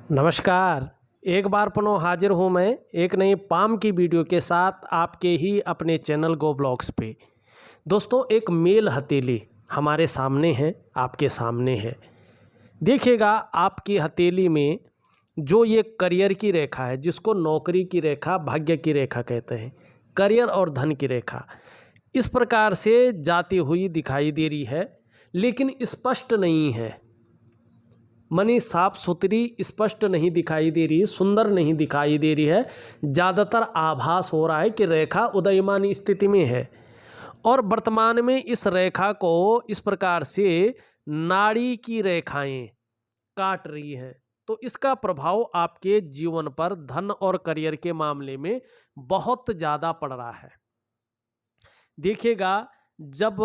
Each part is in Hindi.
नमस्कार। एक बार पुनः हाजिर हूँ मैं एक नई पाम की वीडियो के साथ आपके ही अपने चैनल गो ब्लॉग्स पे। दोस्तों, एक मेल हथेली हमारे सामने है, आपके सामने है। देखिएगा, आपकी हथेली में जो ये करियर की रेखा है, जिसको नौकरी की रेखा, भाग्य की रेखा कहते हैं, करियर और धन की रेखा इस प्रकार से जाती हुई दिखाई दे रही है, लेकिन स्पष्ट नहीं है। मनी साफ सुथरी स्पष्ट नहीं दिखाई दे रही, सुंदर नहीं दिखाई दे रही है। ज़्यादातर आभास हो रहा है कि रेखा उदयमान स्थिति में है और वर्तमान में इस रेखा को इस प्रकार से नाड़ी की रेखाएं काट रही हैं। तो इसका प्रभाव आपके जीवन पर धन और करियर के मामले में बहुत ज़्यादा पड़ रहा है। देखिएगा, जब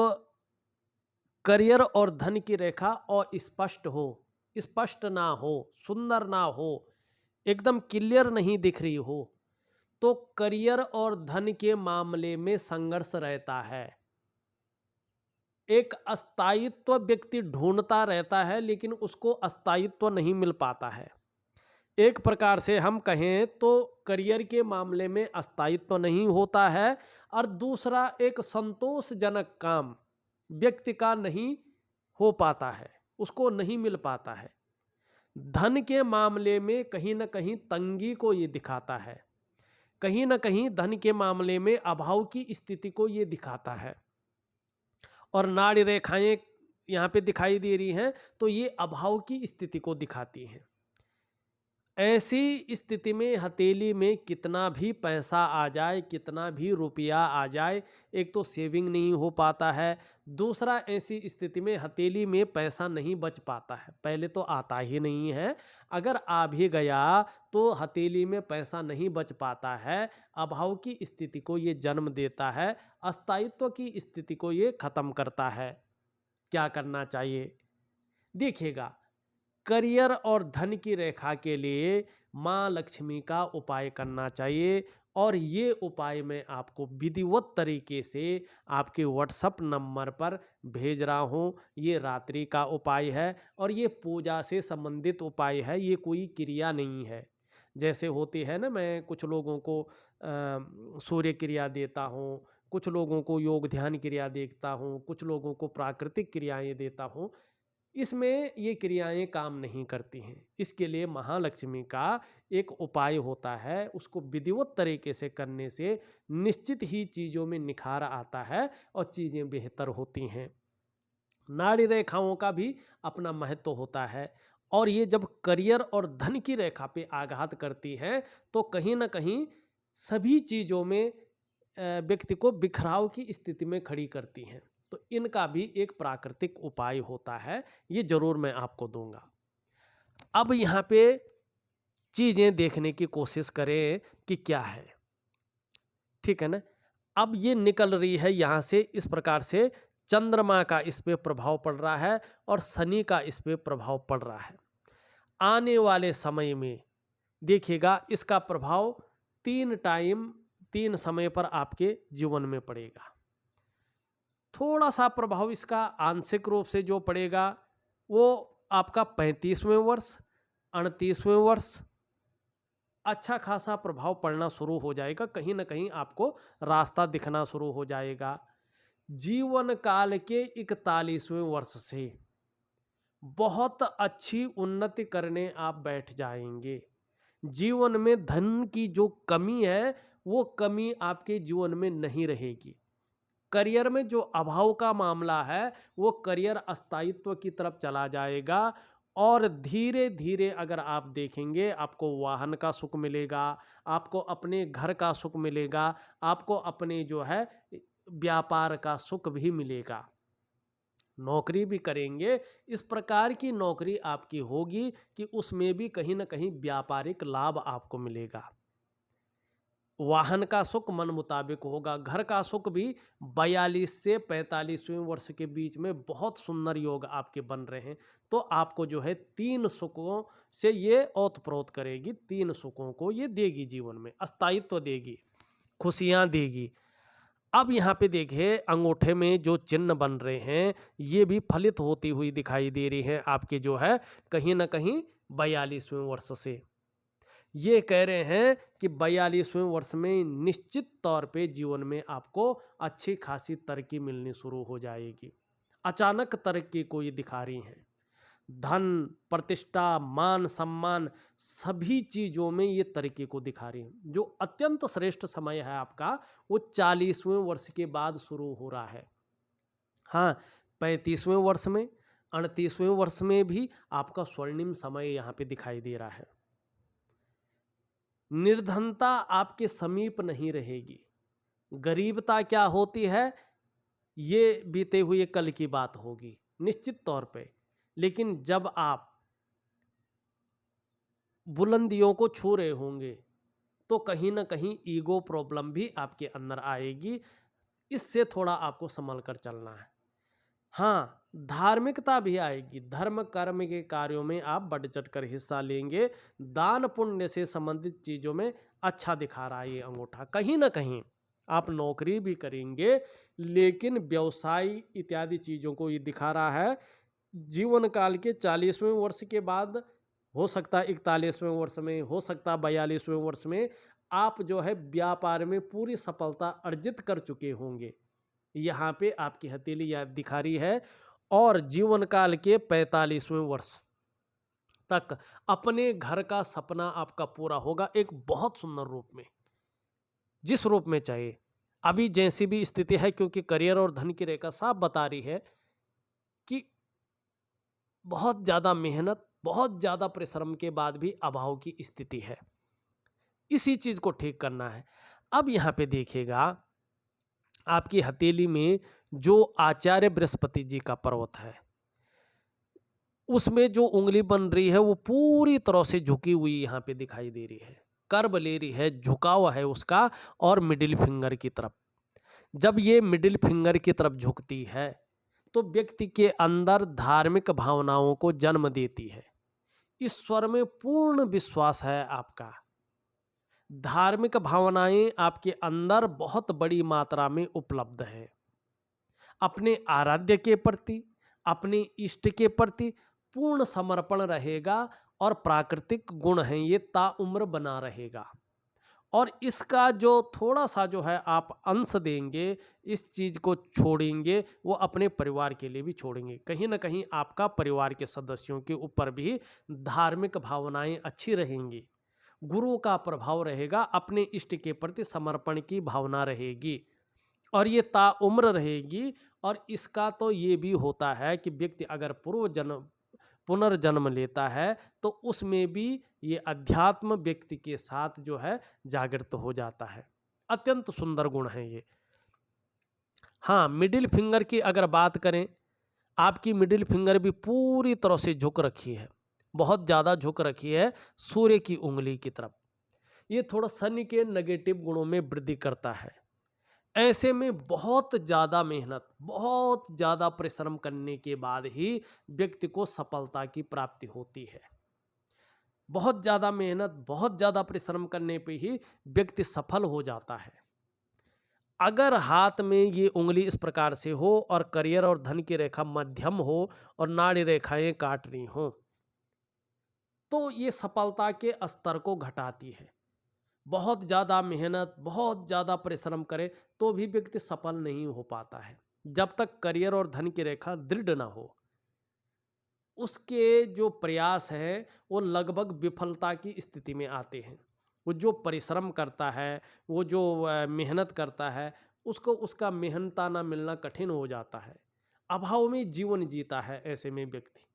करियर और धन की रेखा अस्पष्ट हो, स्पष्ट ना हो, सुंदर ना हो, एकदम क्लियर नहीं दिख रही हो, तो करियर और धन के मामले में संघर्ष रहता है। एक अस्थायित्व व्यक्ति ढूंढता रहता है, लेकिन उसको अस्थायित्व नहीं मिल पाता है। एक प्रकार से हम कहें तो करियर के मामले में अस्थायित्व नहीं होता है और दूसरा एक संतोषजनक काम व्यक्ति का नहीं हो पाता है, उसको नहीं मिल पाता है। धन के मामले में कहीं ना कहीं तंगी को ये दिखाता है, कहीं ना कहीं धन के मामले में अभाव की स्थिति को ये दिखाता है। और नाड़ी रेखाएं यहाँ पे दिखाई दे रही हैं, तो ये अभाव की स्थिति को दिखाती हैं। ऐसी स्थिति में हथेली में कितना भी पैसा आ जाए, कितना भी रुपया आ जाए, एक तो सेविंग नहीं हो पाता है, दूसरा ऐसी स्थिति में हथेली में पैसा नहीं बच पाता है। पहले तो आता ही नहीं है, अगर आ भी गया तो हथेली में पैसा नहीं बच पाता है। अभाव की स्थिति को ये जन्म देता है, अस्थायित्व की स्थिति को ये खत्म करता है। क्या करना चाहिए? देखिएगा, करियर और धन की रेखा के लिए माँ लक्ष्मी का उपाय करना चाहिए और ये उपाय मैं आपको विधिवत तरीके से आपके व्हाट्सएप नंबर पर भेज रहा हूँ। ये रात्रि का उपाय है और ये पूजा से संबंधित उपाय है, ये कोई क्रिया नहीं है। जैसे होती है ना, मैं कुछ लोगों को सूर्य क्रिया देता हूँ, कुछ लोगों को योग ध्यान क्रिया देखता हूँ, कुछ लोगों को प्राकृतिक क्रियाएं देता हूँ। इसमें ये क्रियाएं काम नहीं करती हैं। इसके लिए महालक्ष्मी का एक उपाय होता है, उसको विधिवत तरीके से करने से निश्चित ही चीज़ों में निखार आता है और चीज़ें बेहतर होती हैं। नाड़ी रेखाओं का भी अपना महत्व होता है और ये जब करियर और धन की रेखा पे आघात करती हैं तो कहीं ना कहीं सभी चीज़ों में व्यक्ति को बिखराव की स्थिति में खड़ी करती हैं। तो इनका भी एक प्राकृतिक उपाय होता है, ये जरूर मैं आपको दूंगा। अब यहाँ पे चीज़ें देखने की कोशिश करें कि क्या है, ठीक है ना। अब ये निकल रही है यहाँ से इस प्रकार से, चंद्रमा का इस पे प्रभाव पड़ रहा है और शनि का इस पे प्रभाव पड़ रहा है। आने वाले समय में देखिएगा, इसका प्रभाव तीन समय पर आपके जीवन में पड़ेगा। थोड़ा सा प्रभाव इसका आंशिक रूप से जो पड़ेगा वो आपका 35वें वर्ष, 38वें वर्ष अच्छा खासा प्रभाव पड़ना शुरू हो जाएगा। कहीं ना कहीं आपको रास्ता दिखना शुरू हो जाएगा। जीवन काल के 41वें वर्ष से बहुत अच्छी उन्नति करने आप बैठ जाएंगे। जीवन में धन की जो कमी है वो कमी आपके जीवन में नहीं रहेगी। करियर में जो अभाव का मामला है वो करियर अस्थायित्व की तरफ चला जाएगा और धीरे धीरे अगर आप देखेंगे, आपको वाहन का सुख मिलेगा, आपको अपने घर का सुख मिलेगा, आपको अपने जो है व्यापार का सुख भी मिलेगा। नौकरी भी करेंगे, इस प्रकार की नौकरी आपकी होगी कि उसमें भी कहीं ना कहीं व्यापारिक लाभ आपको मिलेगा। वाहन का सुख मन मुताबिक होगा। घर का सुख भी 42 से 45वें वर्ष के बीच में बहुत सुंदर योग आपके बन रहे हैं। तो आपको जो है 3 सुखों से ये ओतप्रोत करेगी, 3 सुखों को ये देगी, जीवन में अस्थायित्व देगी, खुशियां देगी। अब यहाँ पे देखिए, अंगूठे में जो चिन्ह बन रहे हैं ये भी फलित होती हुई दिखाई दे रही हैं। आपके जो है कहीं ना कहीं 42वें वर्ष से। ये कह रहे हैं कि 42वें वर्ष में निश्चित तौर पे जीवन में आपको अच्छी खासी तरक्की मिलनी शुरू हो जाएगी। अचानक तरक्की को ये दिखा रही हैं। धन, प्रतिष्ठा, मान सम्मान सभी चीज़ों में ये तरक्की को दिखा रही हैं। जो अत्यंत श्रेष्ठ समय है आपका, वो 40वें वर्ष के बाद शुरू हो रहा है। हाँ, 35वें वर्ष में, 38वें वर्ष में भी आपका स्वर्णिम समय यहाँ पे दिखाई दे रहा है। निर्धनता आपके समीप नहीं रहेगी। गरीबता क्या होती है, ये बीते हुए कल की बात होगी निश्चित तौर पे। लेकिन जब आप बुलंदियों को छू रहे होंगे तो कहीं ना कहीं ईगो प्रॉब्लम भी आपके अंदर आएगी। इससे थोड़ा आपको संभल कर चलना है। हाँ, धार्मिकता भी आएगी। धर्म कर्म के कार्यों में आप बढ़ चढ़ कर हिस्सा लेंगे। दान पुण्य से संबंधित चीज़ों में अच्छा दिखा रहा है ये अंगूठा। कहीं ना कहीं आप नौकरी भी करेंगे, लेकिन व्यवसाय इत्यादि चीज़ों को ये दिखा रहा है। जीवन काल के 40वें वर्ष के बाद, हो सकता है 41वें वर्ष में, हो सकता है 42वें वर्ष में, आप जो है व्यापार में पूरी सफलता अर्जित कर चुके होंगे। यहाँ पे आपकी हथेली याद दिखा रही है। और जीवन काल के 45वें वर्ष तक अपने घर का सपना आपका पूरा होगा, एक बहुत सुंदर रूप में, जिस रूप में चाहिए। अभी जैसी भी स्थिति है, क्योंकि करियर और धन की रेखा साफ बता रही है कि बहुत ज़्यादा मेहनत, बहुत ज़्यादा परिश्रम के बाद भी अभाव की स्थिति है। इसी चीज़ को ठीक करना है। अब यहाँ पे देखिएगा, आपकी हथेली में जो आचार्य बृहस्पति जी का पर्वत है, उसमें जो उंगली बन रही है वो पूरी तरह से झुकी हुई यहाँ पे दिखाई दे रही है। कर्व ले रही है, झुकाव है उसका, और मिडिल फिंगर की तरफ। जब ये मिडिल फिंगर की तरफ झुकती है तो व्यक्ति के अंदर धार्मिक भावनाओं को जन्म देती है। ईश्वर में पूर्ण विश्वास है आपका। धार्मिक भावनाएं आपके अंदर बहुत बड़ी मात्रा में उपलब्ध है। अपने आराध्य के प्रति, अपने इष्ट के प्रति पूर्ण समर्पण रहेगा, और प्राकृतिक गुण है ये ताउम्र बना रहेगा। और इसका जो थोड़ा सा जो है आप अंश देंगे, इस चीज़ को छोड़ेंगे, वो अपने परिवार के लिए भी छोड़ेंगे। कहीं ना कहीं आपका परिवार के सदस्यों के ऊपर भी धार्मिक भावनाएं अच्छी रहेंगी। गुरु का प्रभाव रहेगा, अपने इष्ट के प्रति समर्पण की भावना रहेगी, और ये ताउम्र रहेगी। और इसका तो ये भी होता है कि व्यक्ति अगर पुनर्जन्म लेता है तो उसमें भी ये अध्यात्म व्यक्ति के साथ जो है जागृत हो जाता है। अत्यंत सुंदर गुण है ये। हाँ, मिडिल फिंगर की अगर बात करें, आपकी मिडिल फिंगर भी पूरी तरह से झुक रखी है, बहुत ज़्यादा झुक रखी है सूर्य की उंगली की तरफ। ये थोड़ा शनि के नेगेटिव गुणों में वृद्धि करता है। ऐसे में बहुत ज़्यादा मेहनत, बहुत ज़्यादा परिश्रम करने के बाद ही व्यक्ति को सफलता की प्राप्ति होती है। बहुत ज़्यादा मेहनत, बहुत ज़्यादा परिश्रम करने पे ही व्यक्ति सफल हो जाता है। अगर हाथ में ये उंगली इस प्रकार से हो, और करियर और धन की रेखा मध्यम हो, और नाड़ी रेखाएं काट रही हो, तो ये सफलता के स्तर को घटाती है। बहुत ज़्यादा मेहनत, बहुत ज़्यादा परिश्रम करे तो भी व्यक्ति सफल नहीं हो पाता है। जब तक करियर और धन की रेखा दृढ़ ना हो, उसके जो प्रयास हैं वो लगभग विफलता की स्थिति में आते हैं। वो जो परिश्रम करता है, वो जो मेहनत करता है, उसको उसका मेहनताना मिलना कठिन हो जाता है। अभाव में जीवन जीता है ऐसे में व्यक्ति।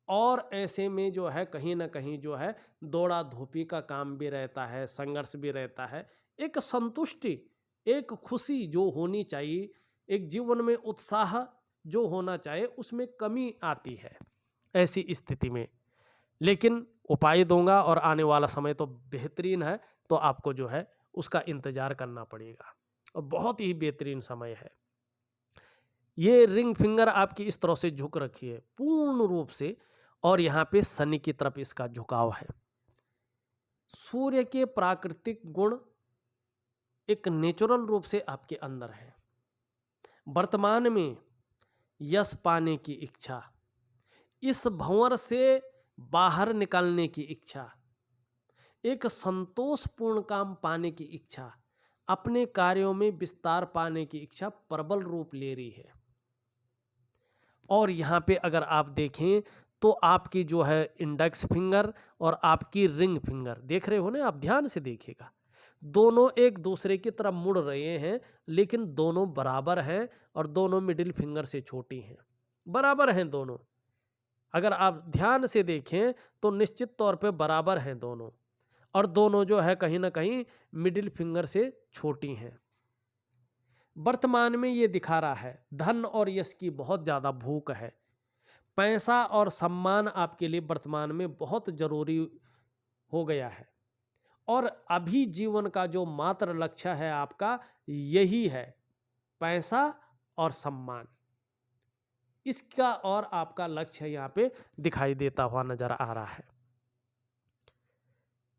और ऐसे में जो है कहीं ना कहीं जो है दौड़ा धूपी का काम भी रहता है, संघर्ष भी रहता है। एक संतुष्टि, एक खुशी जो होनी चाहिए, एक जीवन में उत्साह जो होना चाहिए, उसमें कमी आती है ऐसी स्थिति में। लेकिन उपाय दूंगा, और आने वाला समय तो बेहतरीन है, तो आपको जो है उसका इंतजार करना पड़ेगा, और बहुत ही बेहतरीन समय है। ये रिंग फिंगर आपकी इस तरह से झुक रखी है पूर्ण रूप से, और यहाँ पे शनि की तरफ इसका झुकाव है। सूर्य के प्राकृतिक गुण एक नेचुरल रूप से आपके अंदर है। वर्तमान में यश पाने की इच्छा, इस भंवर से बाहर निकलने की इच्छा, एक संतोषपूर्ण काम पाने की इच्छा, अपने कार्यों में विस्तार पाने की इच्छा प्रबल रूप ले रही है। और यहाँ पे अगर आप देखें तो आपकी जो है इंडेक्स फिंगर और आपकी रिंग फिंगर, देख रहे हो ना आप, ध्यान से देखिएगा, दोनों एक दूसरे की तरफ मुड़ रहे हैं, लेकिन दोनों बराबर हैं और दोनों मिडिल फिंगर से छोटी हैं, बराबर हैं दोनों। अगर आप ध्यान से देखें तो निश्चित तौर पे बराबर हैं दोनों, और दोनों जो है कहीं ना कहीं मिडिल फिंगर से छोटी हैं। वर्तमान में ये दिखा रहा है धन और यश की बहुत ज़्यादा भूख है। पैसा और सम्मान आपके लिए वर्तमान में बहुत जरूरी हो गया है, और अभी जीवन का जो मात्र लक्ष्य है आपका यही है, पैसा और सम्मान। इसका और आपका लक्ष्य यहाँ पे दिखाई देता हुआ नजर आ रहा है।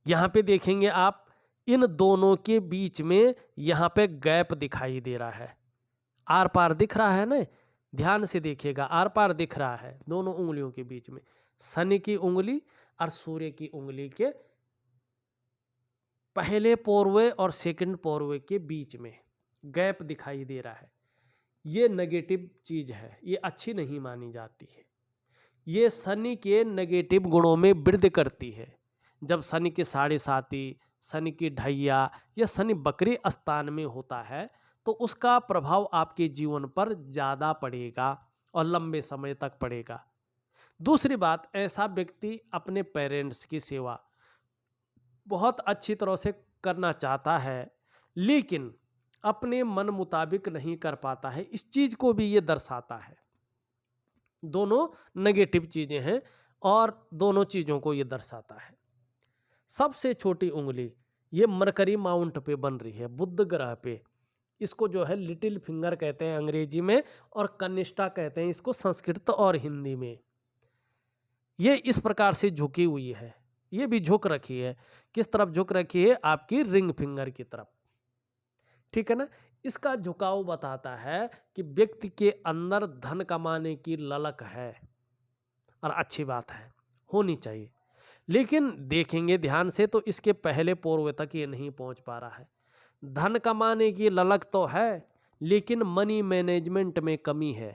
यहाँ पे देखेंगे आप, इन दोनों के बीच में यहाँ पे गैप दिखाई दे रहा है, आर पार दिख रहा है ना, ध्यान से देखिएगा, आर पार दिख रहा है दोनों उंगलियों के बीच में, शनि की उंगली और सूर्य की उंगली के पहले पोरवे और सेकंड पोरवे के बीच में गैप दिखाई दे रहा है। ये नेगेटिव चीज है, ये अच्छी नहीं मानी जाती है। ये शनि के नेगेटिव गुणों में वृद्धि करती है। जब शनि के साढ़े साती, शनि की ढैया या शनि बकरी स्थान में होता है तो उसका प्रभाव आपके जीवन पर ज़्यादा पड़ेगा और लंबे समय तक पड़ेगा। दूसरी बात, ऐसा व्यक्ति अपने पेरेंट्स की सेवा बहुत अच्छी तरह से करना चाहता है, लेकिन अपने मन मुताबिक नहीं कर पाता है, इस चीज़ को भी ये दर्शाता है। दोनों नेगेटिव चीज़ें हैं और दोनों चीज़ों को ये दर्शाता है। सबसे छोटी उंगली ये मरकरी माउंट पे बन रही है, बुध ग्रह पे। इसको जो है लिटिल फिंगर कहते हैं अंग्रेजी में, और कनिष्ठा कहते हैं इसको संस्कृत और हिंदी में। ये इस प्रकार से झुकी हुई है, ये भी झुक रखी है। किस तरफ झुक रखी है? आपकी रिंग फिंगर की तरफ, ठीक है ना। इसका झुकाव बताता है कि व्यक्ति के अंदर धन कमाने की ललक है, और अच्छी बात है, होनी चाहिए। लेकिन देखेंगे ध्यान से तो इसके पहले पोरवे तक ये नहीं पहुंच पा रहा है। धन कमाने की ललक तो है, लेकिन मनी मैनेजमेंट में कमी है,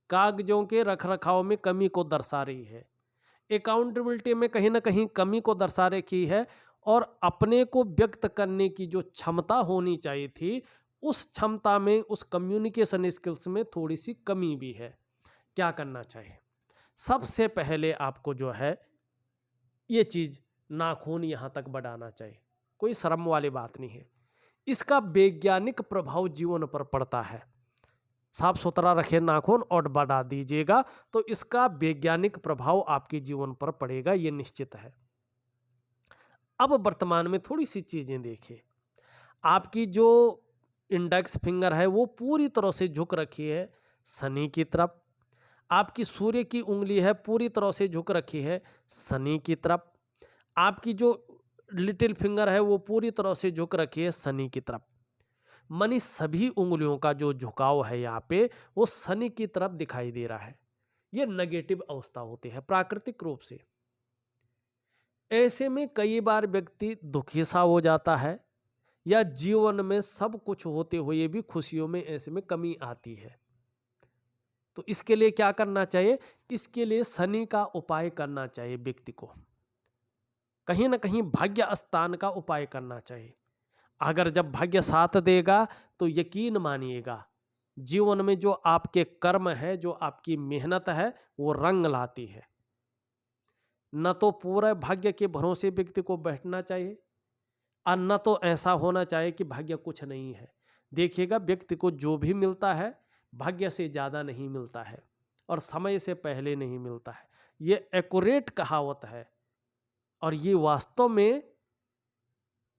कागजों के रखरखाव में कमी को दर्शा रही है, अकाउंटेबिलिटी में कहीं ना कहीं कमी को दर्शा रही है, और अपने को व्यक्त करने की जो क्षमता होनी चाहिए थी, उस क्षमता में, उस कम्युनिकेशन स्किल्स में थोड़ी सी कमी भी है। क्या करना चाहिए? सबसे पहले आपको जो है ये चीज़, नाखून यहाँ तक बढ़ाना चाहिए, कोई शर्म वाली बात नहीं है। इसका वैज्ञानिक प्रभाव जीवन पर पड़ता है। साफ सुथरा रखें नाखून और बढ़ा दीजिएगा तो इसका वैज्ञानिक प्रभाव आपके जीवन पर पड़ेगा, ये निश्चित है। अब वर्तमान में थोड़ी सी चीजें देखिए। आपकी जो इंडेक्स फिंगर है वो पूरी तरह से झुक रखी है शनि की तरफ। आपकी सूर्य की उंगली है पूरी तरह से झुक रखी है शनि की तरफ। आपकी जो लिटिल फिंगर है वो पूरी तरह से झुक रखी है शनि की तरफ। मानी सभी उंगलियों का जो झुकाव है यहाँ पे वो शनि की तरफ दिखाई दे रहा है। ये नेगेटिव अवस्था होती है प्राकृतिक रूप से। ऐसे में कई बार व्यक्ति दुखी सा हो जाता है, या जीवन में सब कुछ होते हुए भी खुशियों में ऐसे में कमी आती है। तो इसके लिए क्या करना चाहिए? इसके लिए शनि का उपाय करना चाहिए व्यक्ति को, कहीं ना कहीं भाग्य स्थान का उपाय करना चाहिए। अगर जब भाग्य साथ देगा तो यकीन मानिएगा जीवन में जो आपके कर्म है, जो आपकी मेहनत है, वो रंग लाती है। न तो पूरे भाग्य के भरोसे व्यक्ति को बैठना चाहिए, और न तो ऐसा होना चाहिए कि भाग्य कुछ नहीं है। देखिएगा व्यक्ति को जो भी मिलता है भाग्य से ज़्यादा नहीं मिलता है, और समय से पहले नहीं मिलता है। ये एक्यूरेट कहावत है, और ये वास्तव में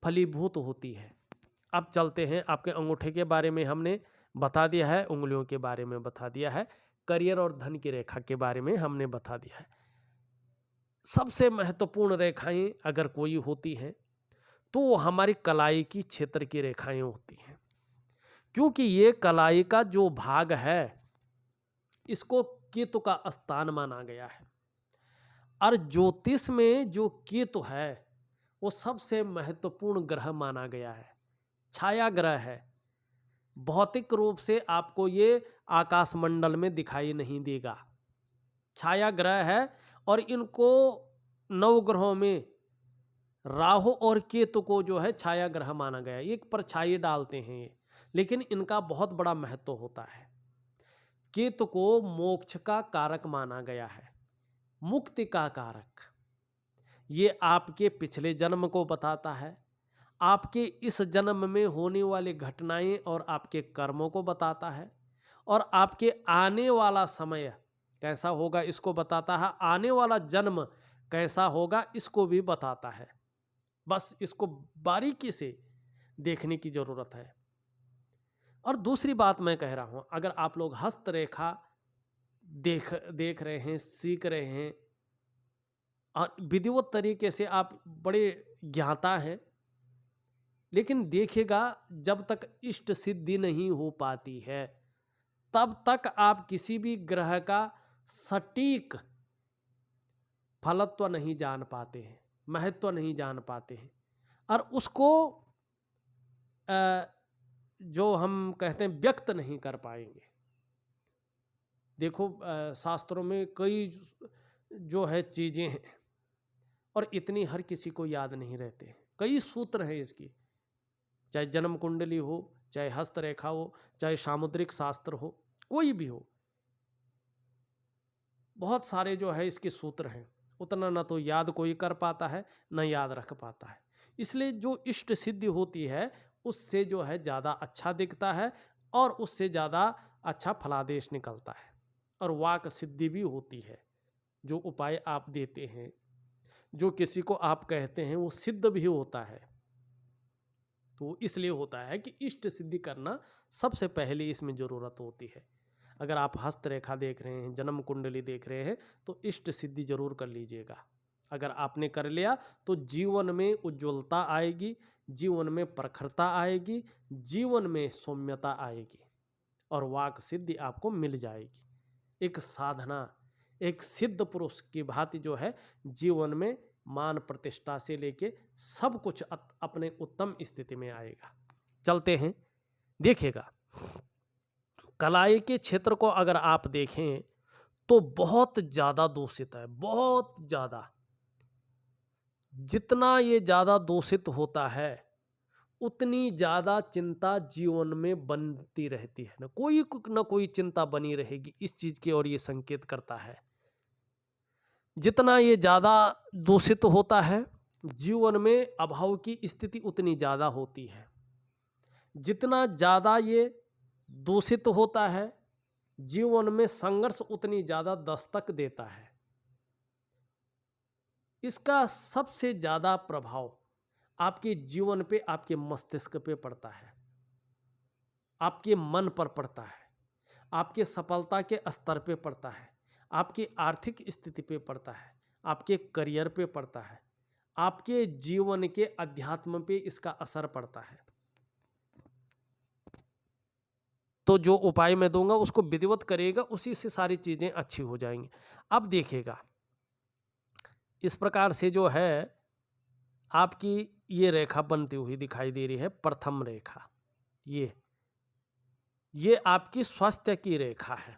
फलीभूत होती है। अब चलते हैं, आपके अंगूठे के बारे में हमने बता दिया है, उंगलियों के बारे में बता दिया है, करियर और धन की रेखा के बारे में हमने बता दिया है। सबसे महत्वपूर्ण रेखाएं अगर कोई होती हैं तो वो हमारी कलाई की क्षेत्र की रेखाएं होती हैं, क्योंकि ये कलाई का जो भाग है इसको केतु का स्थान माना गया है। और ज्योतिष में जो केतु है वो सबसे महत्वपूर्ण ग्रह माना गया है, छाया ग्रह है। भौतिक रूप से आपको ये आकाशमंडल में दिखाई नहीं देगा, छाया ग्रह है। और इनको नवग्रहों में राहु और केतु को जो है छाया ग्रह माना गया है। एक परछाई डालते हैं ये, लेकिन इनका बहुत बड़ा महत्व होता है। केतु को मोक्ष का कारक माना गया है, मुक्ति का कारक। ये आपके पिछले जन्म को बताता है, आपके इस जन्म में होने वाली घटनाएं और आपके कर्मों को बताता है, और आपके आने वाला समय कैसा होगा इसको बताता है, आने वाला जन्म कैसा होगा इसको भी बताता है। बस इसको बारीकी से देखने की जरूरत है। और दूसरी बात मैं कह रहा हूं, अगर आप लोग हस्तरेखा देख रहे हैं, सीख रहे हैं और विधिवत तरीके से आप बड़े ज्ञाता हैं, लेकिन देखिएगा जब तक इष्ट सिद्धि नहीं हो पाती है तब तक आप किसी भी ग्रह का सटीक फलत्व नहीं जान पाते हैं, महत्व नहीं जान पाते हैं, और उसको जो हम कहते हैं व्यक्त नहीं कर पाएंगे। देखो शास्त्रों में कई जो है चीज़ें हैं और इतनी हर किसी को याद नहीं रहते। कई सूत्र हैं इसकी, चाहे जन्म कुंडली हो, चाहे हस्तरेखा हो, चाहे सामुद्रिक शास्त्र हो, कोई भी हो, बहुत सारे जो है इसके सूत्र हैं। उतना ना तो याद कोई कर पाता है, न याद रख पाता है। इसलिए जो इष्ट सिद्धि होती है उससे जो है ज़्यादा अच्छा दिखता है और उससे ज़्यादा अच्छा फलादेश निकलता है, और वाक सिद्धि भी होती है। जो उपाय आप देते हैं, जो किसी को आप कहते हैं, वो सिद्ध भी होता है। तो इसलिए होता है कि इष्ट सिद्धि करना सबसे पहले इसमें ज़रूरत होती है। अगर आप हस्तरेखा देख रहे हैं, जन्म कुंडली देख रहे हैं, तो इष्ट सिद्धि जरूर कर लीजिएगा। अगर आपने कर लिया तो जीवन में उज्ज्वलता आएगी, जीवन में प्रखरता आएगी, जीवन में सौम्यता आएगी और वाक सिद्धि आपको मिल जाएगी। एक साधना, एक सिद्ध पुरुष की भांति जो है जीवन में मान प्रतिष्ठा से लेके सब कुछ अपने उत्तम स्थिति में आएगा। चलते हैं, देखिएगा कलाई के क्षेत्र को अगर आप देखें तो बहुत ज़्यादा दूषित है, बहुत ज़्यादा। जितना ये ज़्यादा दूषित होता है उतनी ज़्यादा चिंता जीवन में बनती रहती है, ना कोई चिंता बनी रहेगी। इस चीज़ की ओर ये संकेत करता है। जितना ये ज़्यादा दूषित होता है जीवन में अभाव की स्थिति उतनी ज़्यादा होती है। जितना ज़्यादा ये दूषित होता है जीवन में संघर्ष उतनी ज़्यादा दस्तक देता है। इसका सबसे ज़्यादा प्रभाव आपके जीवन पे, आपके मस्तिष्क पे पड़ता है, आपके मन पर पड़ता है, आपके सफलता के स्तर पे पड़ता है, आपकी आर्थिक स्थिति पे पड़ता है, आपके करियर पे पड़ता है, आपके जीवन के अध्यात्म पे इसका असर पड़ता है। तो जो उपाय मैं दूंगा उसको विधिवत करिएगा, उसी से सारी चीज़ें अच्छी हो जाएंगी। अब देखिएगा इस प्रकार से जो है आपकी ये रेखा बनती हुई दिखाई दे रही है, प्रथम रेखा। ये आपकी स्वास्थ्य की रेखा है।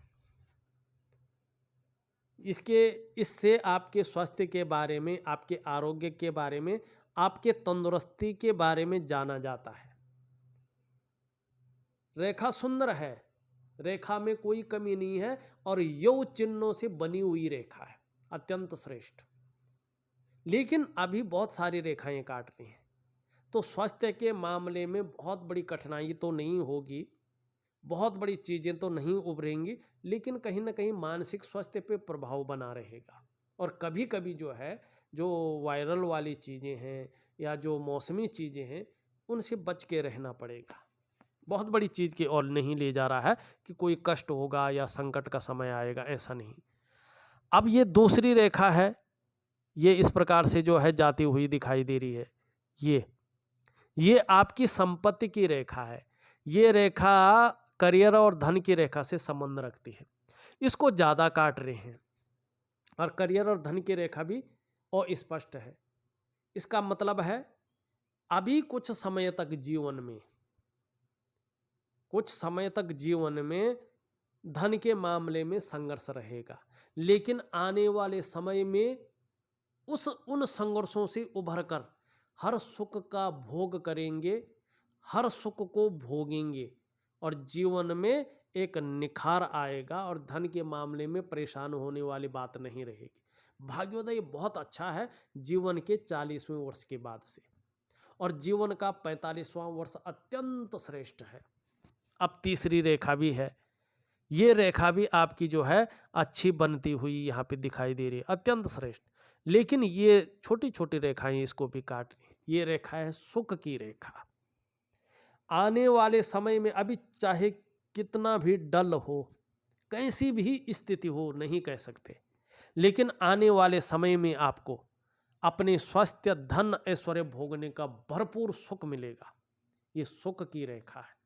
इससे आपके स्वास्थ्य के बारे में, आपके आरोग्य के बारे में, आपके तंदुरुस्ती के बारे में जाना जाता है। रेखा सुंदर है, रेखा में कोई कमी नहीं है और यौ चिन्हों से बनी हुई रेखा है, अत्यंत श्रेष्ठ। लेकिन अभी बहुत सारी रेखाएं काट रही हैं, तो स्वास्थ्य के मामले में बहुत बड़ी कठिनाई तो नहीं होगी, बहुत बड़ी चीज़ें तो नहीं उभरेंगी, लेकिन कहीं ना कहीं मानसिक स्वास्थ्य पे प्रभाव बना रहेगा। और कभी कभी जो है जो वायरल वाली चीज़ें हैं या जो मौसमी चीज़ें हैं उनसे बच के रहना पड़ेगा। बहुत बड़ी चीज़ की ओर नहीं ले जा रहा है कि कोई कष्ट होगा या संकट का समय आएगा, ऐसा नहीं। अब ये दूसरी रेखा है, ये इस प्रकार से जो है जाती हुई दिखाई दे रही है। ये आपकी संपत्ति की रेखा है। ये रेखा करियर और धन की रेखा से संबंध रखती है। इसको ज़्यादा काट रहे हैं, और करियर और धन की रेखा भी अस्पष्ट है। इसका मतलब है अभी कुछ समय तक जीवन में धन के मामले में संघर्ष रहेगा, लेकिन आने वाले समय में उन संघर्षों से उभरकर हर सुख का भोग करेंगे, हर सुख को भोगेंगे और जीवन में एक निखार आएगा और धन के मामले में परेशान होने वाली बात नहीं रहेगी। भाग्योदय बहुत अच्छा है जीवन के 40वें वर्ष के बाद से, और जीवन का 45वां वर्ष अत्यंत श्रेष्ठ है। अब तीसरी रेखा भी है, ये रेखा भी आपकी जो है अच्छी बनती हुई यहाँ पे दिखाई दे रही है, अत्यंत श्रेष्ठ। लेकिन ये छोटी छोटी रेखाएं इसको भी काट रही। ये रेखा है सुख की रेखा। आने वाले समय में अभी चाहे कितना भी डल हो, कैसी भी स्थिति हो, नहीं कह सकते, लेकिन आने वाले समय में आपको अपने स्वास्थ्य, धन, ऐश्वर्य भोगने का भरपूर सुख मिलेगा। ये सुख की रेखा है।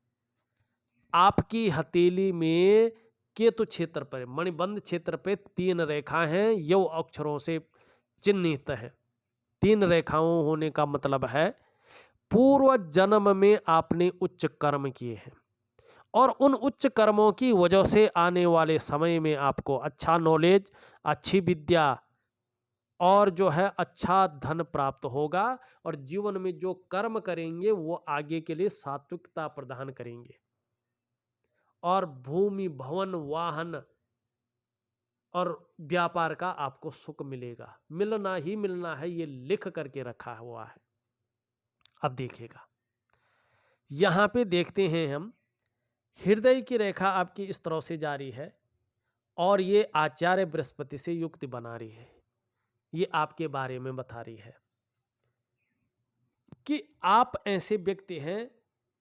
आपकी हथेली में केतु क्षेत्र पर, मणिबंध क्षेत्र पे 3 रेखा हैं, यौ अक्षरों से चिन्हित है। 3 रेखाओं होने का मतलब है पूर्व जन्म में आपने उच्च कर्म किए हैं और उन उच्च कर्मों की वजह से आने वाले समय में आपको अच्छा नॉलेज, अच्छी विद्या और जो है अच्छा धन प्राप्त होगा, और जीवन में जो कर्म करेंगे वो आगे के लिए सात्विकता प्रदान करेंगे, और भूमि, भवन, वाहन और व्यापार का आपको सुख मिलेगा। मिलना ही मिलना है, ये लिख करके रखा हुआ है। अब देखिएगा, यहां पे देखते हैं हम, हृदय की रेखा आपकी इस तरह से जारी है और ये आचार्य बृहस्पति से युक्ति बना रही है। ये आपके बारे में बता रही है कि आप ऐसे व्यक्ति हैं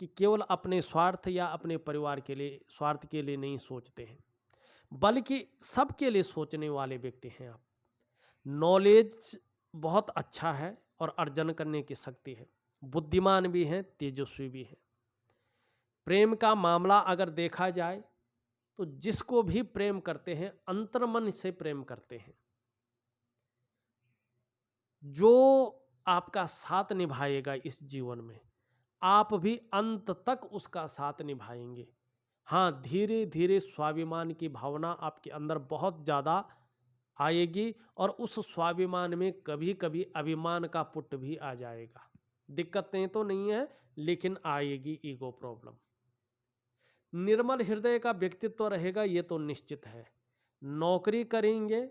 कि केवल अपने स्वार्थ या अपने परिवार के लिए, स्वार्थ के लिए नहीं सोचते हैं, बल्कि सबके लिए सोचने वाले व्यक्ति हैं आप। नॉलेज बहुत अच्छा है और अर्जन करने की शक्ति है, बुद्धिमान भी हैं, तेजस्वी भी हैं। प्रेम का मामला अगर देखा जाए तो जिसको भी प्रेम करते हैं अंतर्मन से प्रेम करते हैं। जो आपका साथ निभाएगा इस जीवन में, आप भी अंत तक उसका साथ निभाएंगे। हाँ, धीरे धीरे स्वाभिमान की भावना आपके अंदर बहुत ज़्यादा आएगी और उस स्वाभिमान में कभी कभी अभिमान का पुट भी आ जाएगा। दिक्कतें तो नहीं है, लेकिन आएगी ईगो प्रॉब्लम। निर्मल हृदय का व्यक्तित्व रहेगा, ये तो निश्चित है। नौकरी करेंगे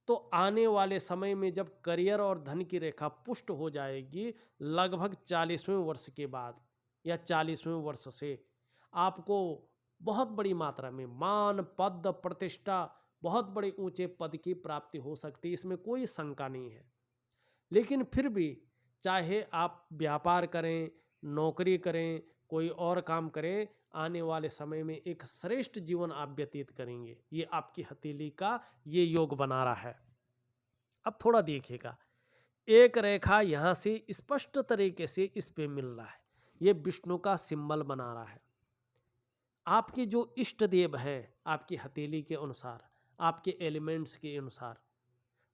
तो आने वाले समय में जब करियर और धन की रेखा पुष्ट हो जाएगी, लगभग 40वें वर्ष के बाद या 40वें वर्ष से आपको बहुत बड़ी मात्रा में मान, पद, प्रतिष्ठा, बहुत बड़े ऊंचे पद की प्राप्ति हो सकती है, इसमें कोई शंका नहीं है। लेकिन फिर भी चाहे आप व्यापार करें, नौकरी करें, कोई और काम करें, आने वाले समय में एक श्रेष्ठ जीवन आप व्यतीत करेंगे। ये आपकी हथेली का ये योग बना रहा है। अब थोड़ा देखिएगा, एक रेखा यहां से स्पष्ट तरीके से इस पे मिल रहा है, ये विष्णु का सिंबल बना रहा है। आपके जो इष्ट देव हैं आपकी हथेली के अनुसार, आपके एलिमेंट्स के अनुसार,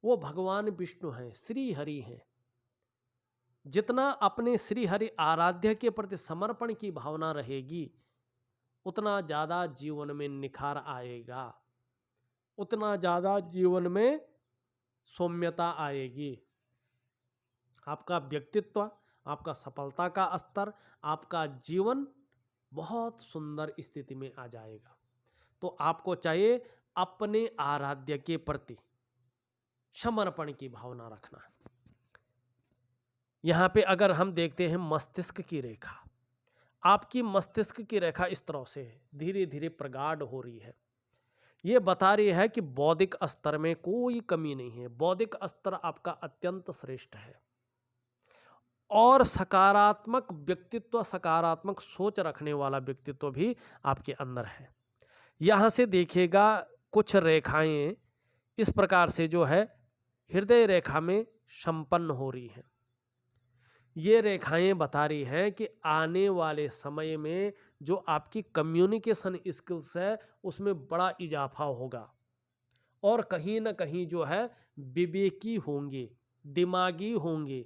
वो भगवान विष्णु हैं, श्री हरि हैं। जितना अपने श्री हरि आराध्य के प्रति समर्पण की भावना रहेगी, उतना ज़्यादा जीवन में निखार आएगा, उतना ज़्यादा जीवन में सौम्यता आएगी। आपका व्यक्तित्व, आपका सफलता का स्तर, आपका जीवन बहुत सुंदर स्थिति में आ जाएगा। तो आपको चाहिए अपने आराध्य के प्रति समर्पण की भावना रखना। यहाँ पे अगर हम देखते हैं मस्तिष्क की रेखा, आपकी मस्तिष्क की रेखा इस तरह से धीरे धीरे प्रगाढ़ हो रही है। ये बता रही है कि बौद्धिक स्तर में कोई कमी नहीं है, बौद्धिक स्तर आपका अत्यंत श्रेष्ठ है और सकारात्मक व्यक्तित्व, सकारात्मक सोच रखने वाला व्यक्तित्व भी आपके अंदर है। यहाँ से देखिएगा, कुछ रेखाएं इस प्रकार से जो है हृदय रेखा में संपन्न हो रही हैं। ये रेखाएं बता रही हैं कि आने वाले समय में जो आपकी कम्युनिकेशन स्किल्स है उसमें बड़ा इजाफा होगा और कहीं ना कहीं जो है विवेकी होंगे, दिमागी होंगे,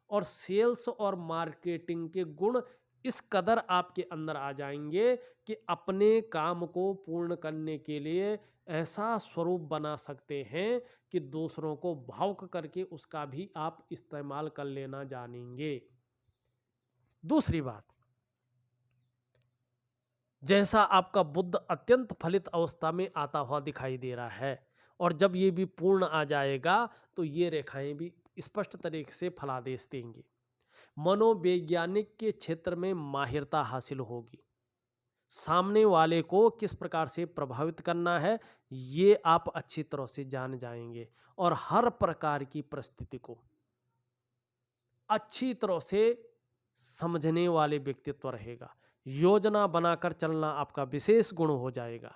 और सेल्स और मार्केटिंग के गुण इस कदर आपके अंदर आ जाएंगे कि अपने काम को पूर्ण करने के लिए ऐसा स्वरूप बना सकते हैं कि दूसरों को भावुक करके उसका भी आप इस्तेमाल कर लेना जानेंगे। दूसरी बात, जैसा आपका बुद्ध अत्यंत फलित अवस्था में आता हुआ दिखाई दे रहा है, और जब ये भी पूर्ण आ जाएगा तो ये रेखाएं भी स्पष्ट तरीके से फलादेश देंगी। मनोवैज्ञानिक के क्षेत्र में माहिरता हासिल होगी। सामने वाले को किस प्रकार से प्रभावित करना है ये आप अच्छी तरह से जान जाएंगे, और हर प्रकार की परिस्थिति को अच्छी तरह से समझने वाले व्यक्तित्व रहेगा। योजना बनाकर चलना आपका विशेष गुण हो जाएगा,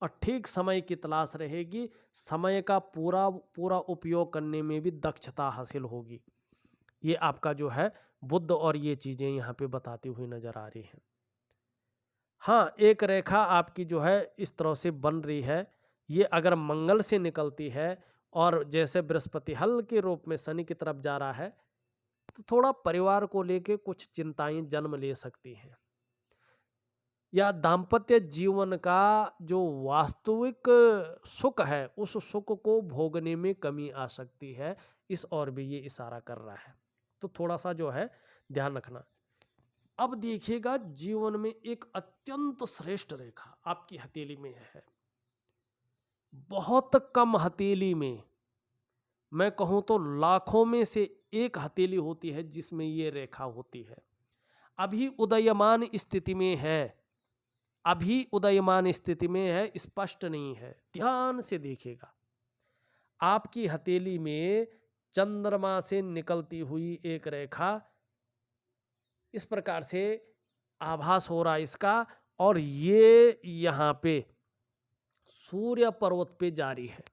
और ठीक समय की तलाश रहेगी। समय का पूरा पूरा उपयोग करने में भी दक्षता हासिल होगी। ये आपका जो है बुद्ध और ये चीजें यहाँ पे बताती हुई नजर आ रही हैं। हाँ, एक रेखा आपकी जो है इस तरह से बन रही है, ये अगर मंगल से निकलती है और जैसे बृहस्पति हल के रूप में शनि की तरफ जा रहा है, तो थोड़ा परिवार को लेके कुछ चिंताएं जन्म ले सकती हैं, या दाम्पत्य जीवन का जो वास्तविक सुख है उस सुख को भोगने में कमी आ सकती है। इस ओर भी ये इशारा कर रहा है, तो थोड़ा सा जो है ध्यान रखना। अब देखिएगा, जीवन में एक अत्यंत श्रेष्ठ रेखा आपकी हथेली में है। बहुत कम हथेली में, मैं कहूं तो लाखों में से एक हथेली होती है जिसमें ये रेखा होती है। अभी उदयमान स्थिति में है, अभी उदयमान स्थिति में है, स्पष्ट नहीं है। ध्यान से देखिएगा, आपकी हथेली में चंद्रमा से निकलती हुई एक रेखा इस प्रकार से आभास हो रहा है इसका, और ये यहाँ पे सूर्य पर्वत पे जारी है।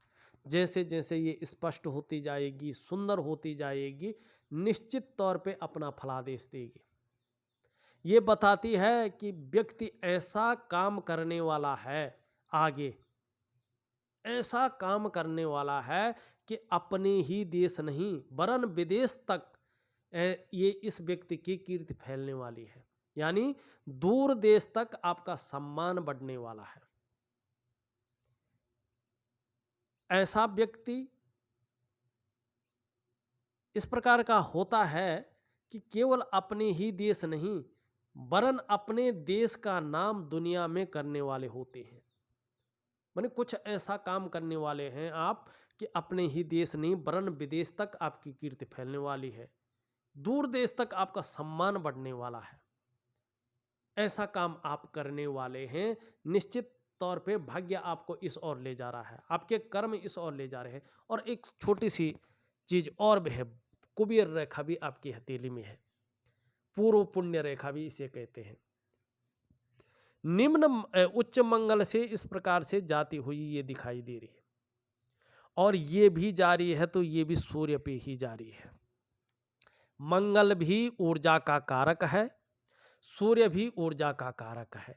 जैसे जैसे ये स्पष्ट होती जाएगी, सुंदर होती जाएगी, निश्चित तौर पे अपना फलादेश देगी। ये बताती है कि व्यक्ति ऐसा काम करने वाला है, आगे ऐसा काम करने वाला है कि अपने ही देश नहीं वरन विदेश तक ये इस व्यक्ति की कीर्ति फैलने वाली है। यानी दूर देश तक आपका सम्मान बढ़ने वाला है। ऐसा व्यक्ति इस प्रकार का होता है कि केवल अपने ही देश नहीं वरन अपने देश का नाम दुनिया में करने वाले होते हैं। माने कुछ ऐसा काम करने वाले हैं आप कि अपने ही देश नहीं वरन विदेश तक आपकी कीर्ति फैलने वाली है, दूर देश तक आपका सम्मान बढ़ने वाला है। ऐसा काम आप करने वाले हैं। निश्चित तौर पे भाग्य आपको इस ओर ले जा रहा है, आपके कर्म इस ओर ले जा रहे हैं। और एक छोटी सी चीज और भी है, कुबेर रेखा भी आपकी हथेली में है, पूर्व पुण्य रेखा भी इसे कहते हैं। निम्न उच्च मंगल से इस प्रकार से जाती हुई ये दिखाई दे रही है, और ये भी जारी है तो ये भी सूर्य पे ही जारी है। मंगल भी ऊर्जा का कारक है, सूर्य भी ऊर्जा का कारक है।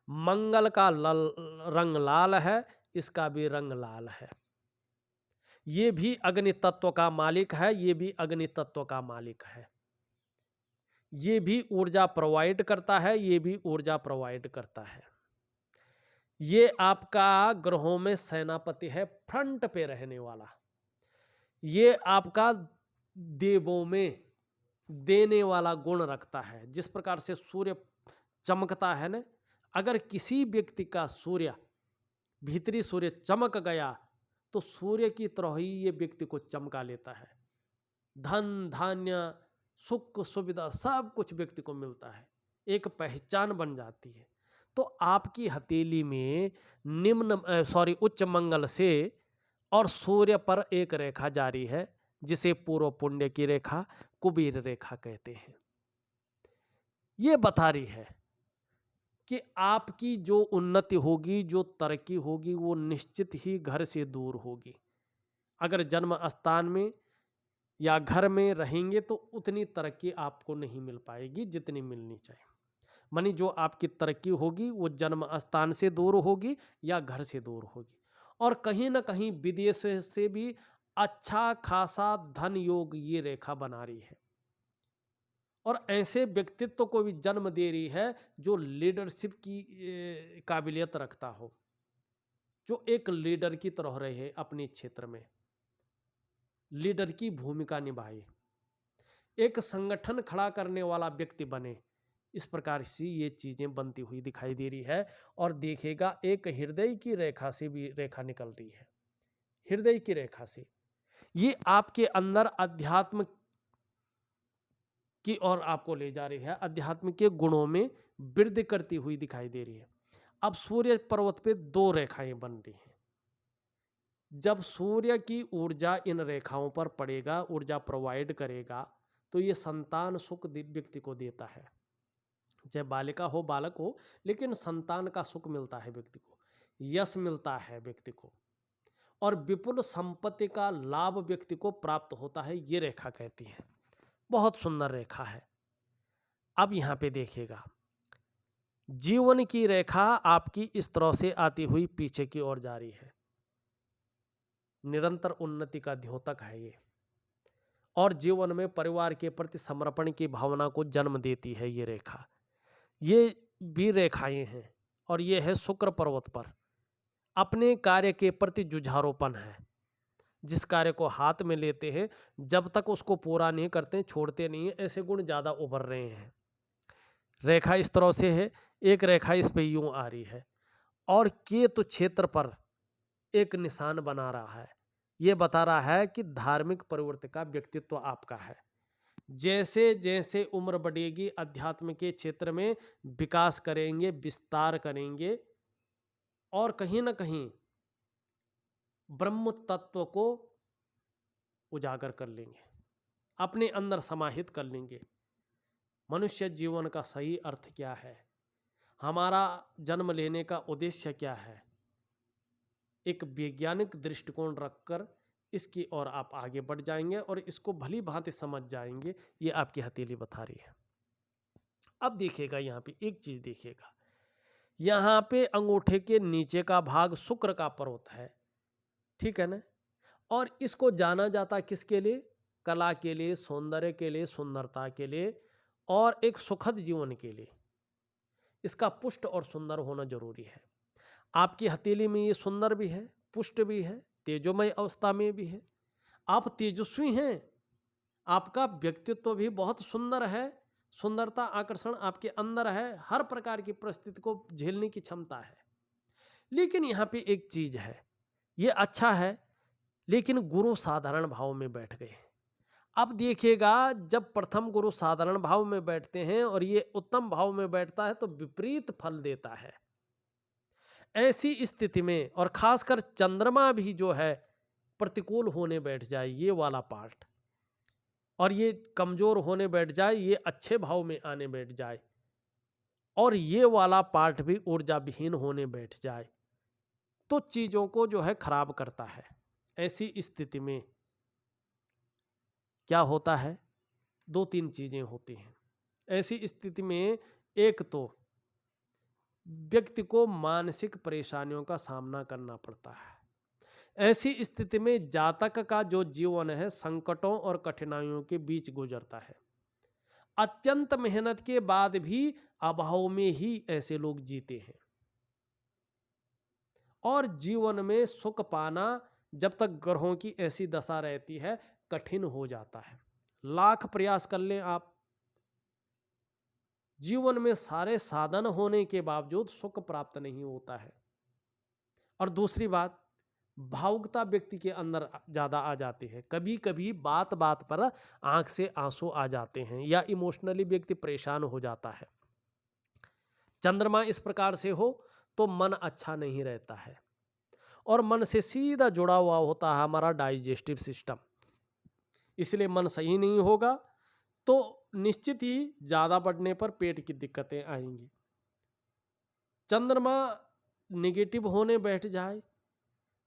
मंगल का रंग लाल है, इसका भी रंग लाल है। ये भी अग्नि तत्व का मालिक है, ये भी अग्नि तत्व का मालिक है। ये भी ऊर्जा प्रोवाइड करता है, ये भी ऊर्जा प्रोवाइड करता है। ये आपका ग्रहों में सेनापति है, फ्रंट पे रहने वाला। ये आपका देवों में देने वाला गुण रखता है। जिस प्रकार से सूर्य चमकता है ना, अगर किसी व्यक्ति का सूर्य भीतरी सूर्य चमक गया तो सूर्य की तरह ही ये व्यक्ति को चमका लेता है। धन धान्य सुख सुविधा सब कुछ व्यक्ति को मिलता है, एक पहचान बन जाती है। तो आपकी हथेली में उच्च मंगल से और सूर्य पर एक रेखा जारी है जिसे पूर्व पुण्य की रेखा कुबेर रेखा कहते हैं। ये बता रही है कि आपकी जो उन्नति होगी, जो तरक्की होगी, वो निश्चित ही घर से दूर होगी। अगर जन्म स्थान में या घर में रहेंगे तो उतनी तरक्की आपको नहीं मिल पाएगी जितनी मिलनी चाहिए। मानी जो आपकी तरक्की होगी वो जन्म स्थान से दूर होगी या घर से दूर होगी। और कहीं ना कहीं विदेश से भी अच्छा खासा धन योग ये रेखा बना रही है और ऐसे व्यक्तित्व को भी जन्म दे रही है जो लीडरशिप की काबिलियत रखता हो, जो एक लीडर की तरह रहे, अपने क्षेत्र में लीडर की भूमिका निभाए, एक संगठन खड़ा करने वाला व्यक्ति बने। इस प्रकार से ये चीजें बनती हुई दिखाई दे रही है। और देखिएगा एक हृदय की रेखा से भी रेखा निकल रही है, हृदय की रेखा से ये आपके अंदर अध्यात्म की ओर आपको ले जा रही है, अध्यात्म के गुणों में वृद्धि करती हुई दिखाई दे रही है। अब सूर्य पर्वत पे दो रेखाएं बन रही हैं। जब सूर्य की ऊर्जा इन रेखाओं पर पड़ेगा, ऊर्जा प्रोवाइड करेगा, तो ये संतान सुख व्यक्ति को देता है। चाहे बालिका हो बालक हो, लेकिन संतान का सुख मिलता है व्यक्ति को, यश मिलता है व्यक्ति को, और विपुल संपत्ति का लाभ व्यक्ति को प्राप्त होता है। ये रेखा कहती है, बहुत सुंदर रेखा है। अब यहां पे देखिएगा, जीवन की रेखा आपकी इस तरह से आती हुई पीछे की ओर जा रही है, निरंतर उन्नति का द्योतक है ये, और जीवन में परिवार के प्रति समर्पण की भावना को जन्म देती है ये रेखा। ये भी रेखाएं हैं और ये है शुक्र पर्वत पर। अपने कार्य के प्रति जुझारूपन है, जिस कार्य को हाथ में लेते हैं जब तक उसको पूरा नहीं करते छोड़ते नहीं है, ऐसे गुण ज़्यादा उभर रहे हैं। रेखा इस तरह से है, एक रेखा इस पे यूं आ रही है और केतु क्षेत्र पर एक निशान बना रहा है। ये बता रहा है कि धार्मिक प्रवृत्ति का व्यक्तित्व आपका है। जैसे जैसे उम्र बढ़ेगी अध्यात्म के क्षेत्र में विकास करेंगे, विस्तार करेंगे और कहीं ना कहीं ब्रह्म तत्व को उजागर कर लेंगे, अपने अंदर समाहित कर लेंगे। मनुष्य जीवन का सही अर्थ क्या है, हमारा जन्म लेने का उद्देश्य क्या है, एक वैज्ञानिक दृष्टिकोण रखकर इसकी ओर आप आगे बढ़ जाएंगे और इसको भली भांति समझ जाएंगे। ये आपकी हथेली बता रही है। अब देखिएगा यहाँ पे एक चीज देखिएगा, यहाँ पे अंगूठे के नीचे का भाग शुक्र का पर्वत है, ठीक है ना, और इसको जाना जाता किसके लिए, कला के लिए, सौंदर्य के लिए, सुंदरता के लिए और एक सुखद जीवन के लिए। इसका पुष्ट और सुंदर होना जरूरी है। आपकी हथेली में ये सुंदर भी है, पुष्ट भी है, तेजोमय अवस्था में भी है, आप तेजस्वी हैं, आपका व्यक्तित्व भी बहुत सुंदर है, सुंदरता आकर्षण आपके अंदर है, हर प्रकार की परिस्थिति को झेलने की क्षमता है। लेकिन यहाँ पे एक चीज है, ये अच्छा है लेकिन गुरु साधारण भाव में बैठ गए। अब देखिएगा जब प्रथम गुरु साधारण भाव में बैठते हैं और ये उत्तम भाव में बैठता है तो विपरीत फल देता है। ऐसी स्थिति में और खासकर चंद्रमा भी जो है प्रतिकूल होने बैठ जाए ये वाला पार्ट, और ये कमजोर होने बैठ जाए, ये अच्छे भाव में आने बैठ जाए, और ये वाला पार्ट भी ऊर्जा विहीन होने बैठ जाए, तो चीजों को जो है खराब करता है। ऐसी स्थिति में क्या होता है, दो तीन चीजें होती हैं। ऐसी स्थिति में एक तो व्यक्ति को मानसिक परेशानियों का सामना करना पड़ता है। ऐसी स्थिति में जातक का जो जीवन है संकटों और कठिनाइयों के बीच गुजरता है। अत्यंत मेहनत के बाद भी अभाव में ही ऐसे लोग जीते हैं, और जीवन में सुख पाना जब तक ग्रहों की ऐसी दशा रहती है कठिन हो जाता है। लाख प्रयास कर लें आप, जीवन में सारे साधन होने के बावजूद सुख प्राप्त नहीं होता है। और दूसरी बात, भावुकता व्यक्ति के अंदर ज्यादा आ जाती है। कभी कभी बात बात पर आंख से आंसू आ जाते हैं या इमोशनली व्यक्ति परेशान हो जाता है। चंद्रमा इस प्रकार से हो तो मन अच्छा नहीं रहता है, और मन से सीधा जुड़ा हुआ होता है हमारा डाइजेस्टिव सिस्टम। इसलिए मन सही नहीं होगा तो निश्चित ही ज्यादा बढ़ने पर पेट की दिक्कतें आएंगी। चंद्रमा नेगेटिव होने बैठ जाए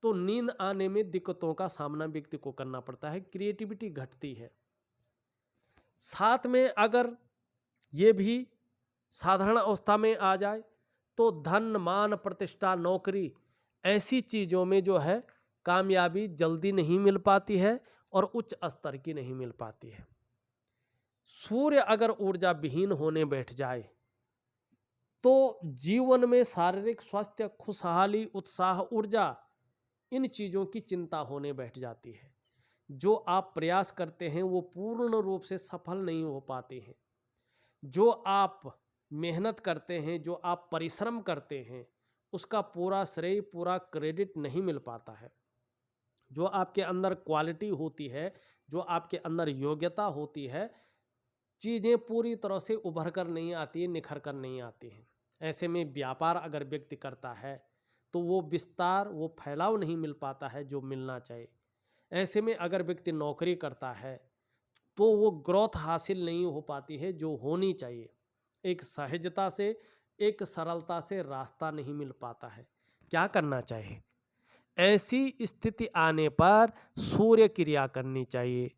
तो नींद आने में दिक्कतों का सामना व्यक्ति को करना पड़ता है, क्रिएटिविटी घटती है। साथ में अगर ये भी साधारण अवस्था में आ जाए तो धन मान प्रतिष्ठा नौकरी ऐसी चीज़ों में जो है कामयाबी जल्दी नहीं मिल पाती है और उच्च स्तर की नहीं मिल पाती है। सूर्य अगर ऊर्जा विहीन होने बैठ जाए तो जीवन में शारीरिक स्वास्थ्य, खुशहाली, उत्साह, ऊर्जा, इन चीज़ों की चिंता होने बैठ जाती है। जो आप प्रयास करते हैं वो पूर्ण रूप से सफल नहीं हो पाते हैं। जो आप मेहनत करते हैं, जो आप परिश्रम करते हैं, उसका पूरा श्रेय, पूरा क्रेडिट नहीं मिल पाता है। जो आपके अंदर क्वालिटी होती है, जो आपके अंदर योग्यता होती है, चीज़ें पूरी तरह से उभर कर नहीं आती है, निखर कर नहीं आती हैं। ऐसे में व्यापार अगर व्यक्ति करता है तो वो विस्तार, वो फैलाव नहीं मिल पाता है जो मिलना चाहिए। ऐसे में अगर व्यक्ति नौकरी करता है तो वो ग्रोथ हासिल नहीं हो पाती है जो होनी चाहिए। एक सहजता से, एक सरलता से रास्ता नहीं मिल पाता है। क्या करना चाहिए? ऐसी स्थिति आने पर सूर्य क्रिया करनी चाहिए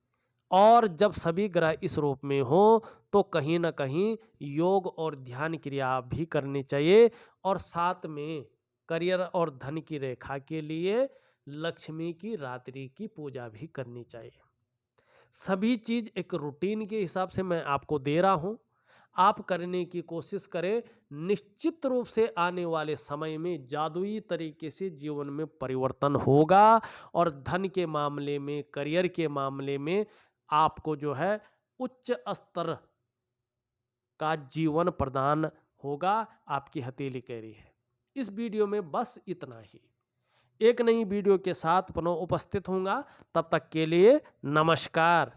और जब सभी ग्रह इस रूप में हो तो कहीं ना कहीं योग और ध्यान क्रिया भी करनी चाहिए और साथ में करियर और धन की रेखा के लिए लक्ष्मी की रात्रि की पूजा भी करनी चाहिए। सभी चीज़ एक रूटीन के हिसाब से मैं आपको दे रहा हूँ, आप करने की कोशिश करें। निश्चित रूप से आने वाले समय में जादुई तरीके से जीवन में परिवर्तन होगा और धन के मामले में, करियर के मामले में आपको जो है उच्च स्तर का जीवन प्रदान होगा। आपकी हथेली कह रही है। इस वीडियो में बस इतना ही। एक नई वीडियो के साथ पुनः उपस्थित होऊंगा। तब तक के लिए नमस्कार।